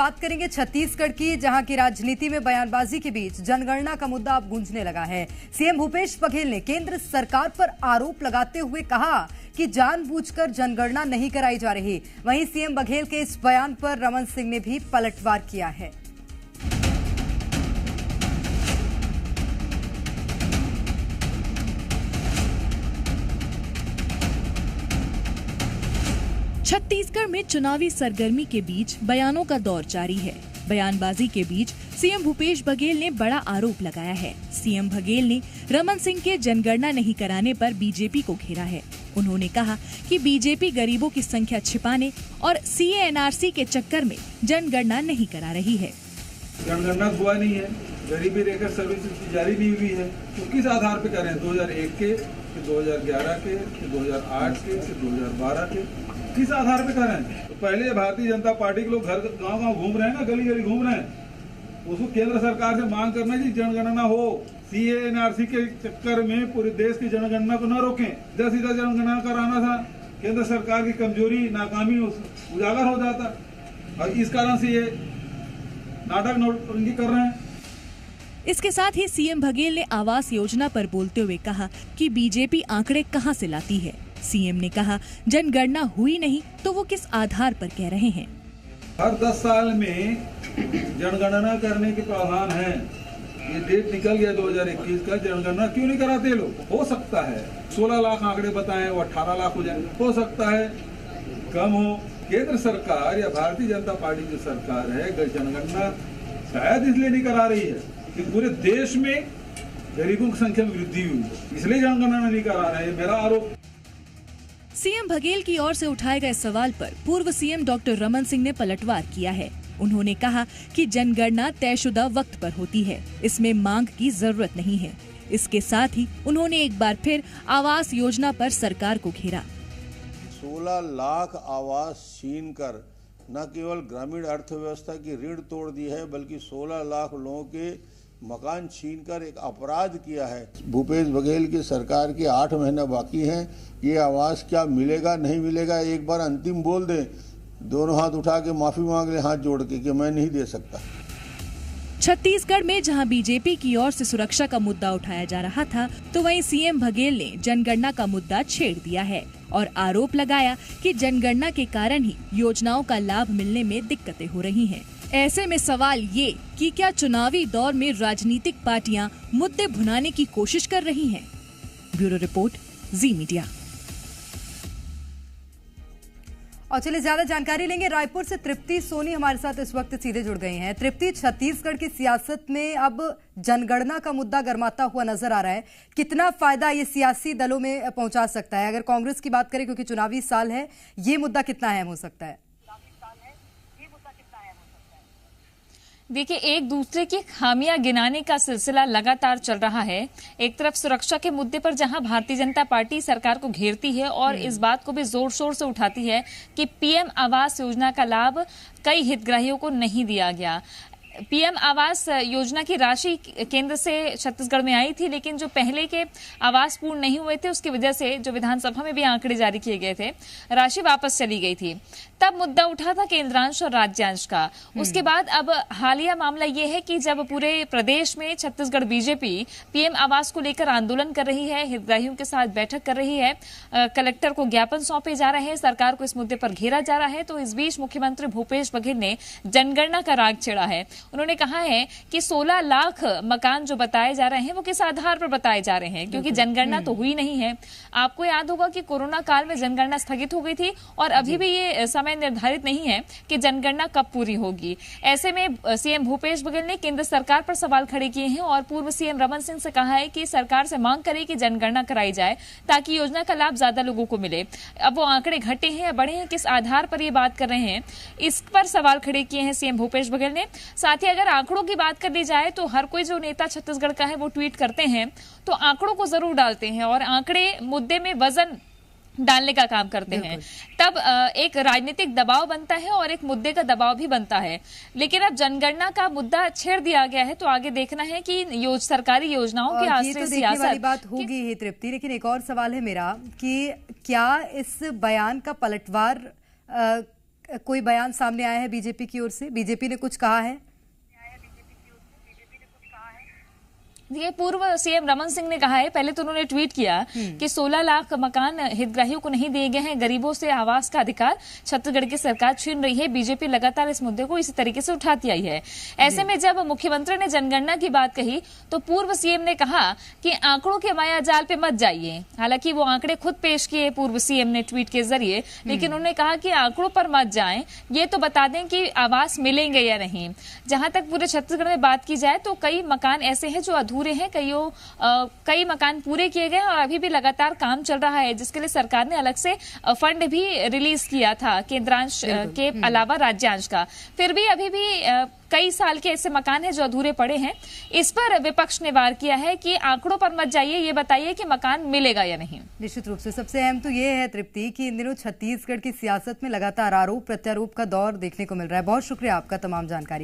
बात करेंगे छत्तीसगढ़ की, जहां की राजनीति में बयानबाजी के बीच जनगणना का मुद्दा अब गूंजने लगा है। सीएम भूपेश बघेल ने केंद्र सरकार पर आरोप लगाते हुए कहा कि जानबूझकर जनगणना नहीं कराई जा रही। वहीं सीएम बघेल के इस बयान पर रमन सिंह ने भी पलटवार किया है। छत्तीसगढ़ में चुनावी सरगर्मी के बीच बयानों का दौर जारी है। बयानबाजी के बीच सीएम भूपेश बघेल ने बड़ा आरोप लगाया है। सीएम बघेल ने रमन सिंह के जनगणना नहीं कराने पर बीजेपी को घेरा है। उन्होंने कहा कि बीजेपी गरीबों की संख्या छिपाने और सीए-एनआरसी के चक्कर में जनगणना नहीं करा रही है। जनगणना हुआ नहीं है, गरीबी रेखा सर्विस जारी नहीं हुई है, तो किस आधार पे करें? 2001 के, फिर 2011 के, फिर 2008 के, फिर 2012 के, किस आधार पे करें? तो पहले भारतीय जनता पार्टी के लोग घर गांव-गांव घूम रहे हैं ना, गली गली घूम रहे हैं, उसको केंद्र सरकार से मांग करना है कि जनगणना हो। सीए-एनआरसी के चक्कर में पूरे देश की जनगणना को न रोकें। सीधा जनगणना कराना था, केंद्र सरकार की कमजोरी, नाकामी उजागर हो जाता, और इस कारण से ये नाटक नौटंकी कर रहे हैं। इसके साथ ही सीएम बघेल ने आवास योजना पर बोलते हुए कहा कि बीजेपी आंकड़े कहां से लाती है। सीएम ने कहा जनगणना हुई नहीं तो वो किस आधार पर कह रहे हैं। हर 10 साल में जनगणना करने के प्रावधान है। ये डेट निकल गया 2021 का, जनगणना क्यों नहीं कराते लोग? हो सकता है 16 लाख आंकड़े बताएं वो 18 लाख हो जाए, हो सकता है कम हो। केंद्र सरकार या भारतीय जनता पार्टी जो सरकार है, जनगणना शायद इसलिए नहीं करा रही है कि पूरे देश में गरीबों की संख्या में वृद्धि हुई, इसलिए जनगणना नहीं करा रहे हैं, मेरा आरोप। सीएम बघेल की ओर से उठाए गए सवाल पर पूर्व सीएम डॉक्टर रमन सिंह ने पलटवार किया है। उन्होंने कहा कि जनगणना तयशुदा वक्त पर होती है, इसमें मांग की जरूरत नहीं है। इसके साथ ही उन्होंने एक बार फिर आवास योजना पर सरकार को घेरा। 16 लाख आवास छीन कर न केवल ग्रामीण अर्थव्यवस्था की रीढ़ तोड़ दी है, बल्कि 16 लाख लोगों के मकान छीनकर एक अपराध किया है। भूपेश बघेल की सरकार के 8 महीने बाकी हैं। ये आवास क्या मिलेगा नहीं मिलेगा, एक बार अंतिम बोल दें, दोनों हाथ उठा के माफी मांग ले, हाथ जोड़ के कि मैं नहीं दे सकता। छत्तीसगढ़ में जहां बीजेपी की ओर से सुरक्षा का मुद्दा उठाया जा रहा था, तो वहीं सीएम बघेल ने जनगणना का मुद्दा छेड़ दिया है और आरोप लगाया कि जनगणना के कारण ही योजनाओं का लाभ मिलने में दिक्कतें हो रही हैं। ऐसे में सवाल ये कि क्या चुनावी दौर में राजनीतिक पार्टियां मुद्दे भुनाने की कोशिश कर रही हैं? ब्यूरो रिपोर्ट, जी मीडिया। और चलिए ज्यादा जानकारी लेंगे, रायपुर से तृप्ति सोनी हमारे साथ इस वक्त सीधे जुड़ गई हैं। तृप्ति, छत्तीसगढ़ की सियासत में अब जनगणना का मुद्दा गर्माता हुआ नजर आ रहा है, कितना फायदा ये सियासी दलों में पहुंचा सकता है? अगर कांग्रेस की बात करें, क्योंकि चुनावी साल है, ये मुद्दा कितना अहम हो सकता है? देखिए, एक दूसरे की खामियां गिनाने का सिलसिला लगातार चल रहा है। एक तरफ सुरक्षा के मुद्दे पर जहां भारतीय जनता पार्टी सरकार को घेरती है और इस बात को भी जोर शोर से उठाती है कि पीएम आवास योजना का लाभ कई हितग्राहियों को नहीं दिया गया। पीएम आवास योजना की राशि केंद्र से छत्तीसगढ़ में आई थी, लेकिन जो पहले के आवास पूर्ण नहीं हुए थे, उसकी वजह से जो विधानसभा में भी आंकड़े जारी किए गए थे, राशि वापस चली गई थी। तब मुद्दा उठा था केंद्रांश और राज्यांश का। उसके बाद अब हालिया मामला ये है कि जब पूरे प्रदेश में छत्तीसगढ़ बीजेपी पीएम आवास को लेकर आंदोलन कर रही है, हितग्राहियों के साथ बैठक कर रही है, कलेक्टर को ज्ञापन सौंपे जा रहे हैं, सरकार को इस मुद्दे पर घेरा जा रहा है, तो इस बीच मुख्यमंत्री भूपेश बघेल ने जनगणना का राग छेड़ा है। उन्होंने कहा है कि 16 लाख मकान जो बताए जा रहे हैं वो किस आधार पर बताए जा रहे हैं, क्योंकि जनगणना तो हुई नहीं है। आपको याद होगा कि कोरोना काल में जनगणना स्थगित हो गई थी और अभी भी ये समय निर्धारित नहीं है कि जनगणना कब पूरी होगी। ऐसे में सीएम भूपेश बघेल ने केंद्र सरकार पर सवाल खड़े किए हैं और पूर्व सीएम रमन सिंह से कहा है कि सरकार से मांग करे कि जनगणना कराई जाए ताकि योजना का लाभ ज्यादा लोगों को मिले। अब वो आंकड़े घटे हैं या बढ़े हैं, किस आधार पर ये बात कर रहे हैं, इस पर सवाल खड़े किए हैं सीएम भूपेश बघेल ने। साथ ही अगर आंकड़ों की बात कर दी जाए तो हर कोई जो नेता छत्तीसगढ़ का है वो ट्वीट करते हैं तो आंकड़ों को जरूर डालते हैं और आंकड़े मुद्दे में वजन डालने का काम करते हैं। तब एक राजनीतिक दबाव बनता है और एक मुद्दे का दबाव भी बनता है। लेकिन अब जनगणना का मुद्दा छेड़ दिया गया है तो आगे देखना है कि सरकारी योजनाओं के आश्रय सियासत वाली बात होगी ही तृप्ति। लेकिन एक और सवाल है मेरा कि क्या इस बयान का पलटवार कोई बयान सामने आया है बीजेपी की ओर से? बीजेपी ने कुछ कहा है? ये पूर्व सीएम रमन सिंह ने कहा है, पहले तो उन्होंने ट्वीट किया कि 16 लाख मकान हितग्राहियों को नहीं दिए गए हैं, गरीबों से आवास का अधिकार छत्तीसगढ़ की सरकार छीन रही है। बीजेपी लगातार इस मुद्दे को इसी तरीके से उठाती आई है। ऐसे में जब मुख्यमंत्री ने जनगणना की बात कही तो पूर्व सीएम ने कहा कि आंकड़ों के माया जाल पे मत जाइए। हालांकि वो आंकड़े खुद पेश किए पूर्व सीएम ने ट्वीट के जरिए, लेकिन उन्होंने कहा कि आंकड़ों पर मत जाएं, ये तो बता दें कि आवास मिलेंगे या नहीं। जहां तक पूरे छत्तीसगढ़ में बात की जाए तो कई मकान ऐसे हैं जो अधूरे हैं, कई मकान पूरे किए गए और अभी भी लगातार काम चल रहा है, जिसके लिए सरकार ने अलग से फंड भी रिलीज किया था, केंद्रांश के अलावा राज्यांश का। फिर भी अभी भी कई साल के ऐसे मकान हैं जो अधूरे पड़े हैं। इस पर विपक्ष ने वार किया है कि आंकड़ों पर मत जाइए, ये बताइए कि मकान मिलेगा या नहीं। निश्चित रूप से सबसे अहम तो ये है तृप्ति कि इन दिनों छत्तीसगढ़ की सियासत में लगातार आरोप प्रत्यारोप का दौर देखने को मिल रहा है। बहुत शुक्रिया आपका तमाम जानकारी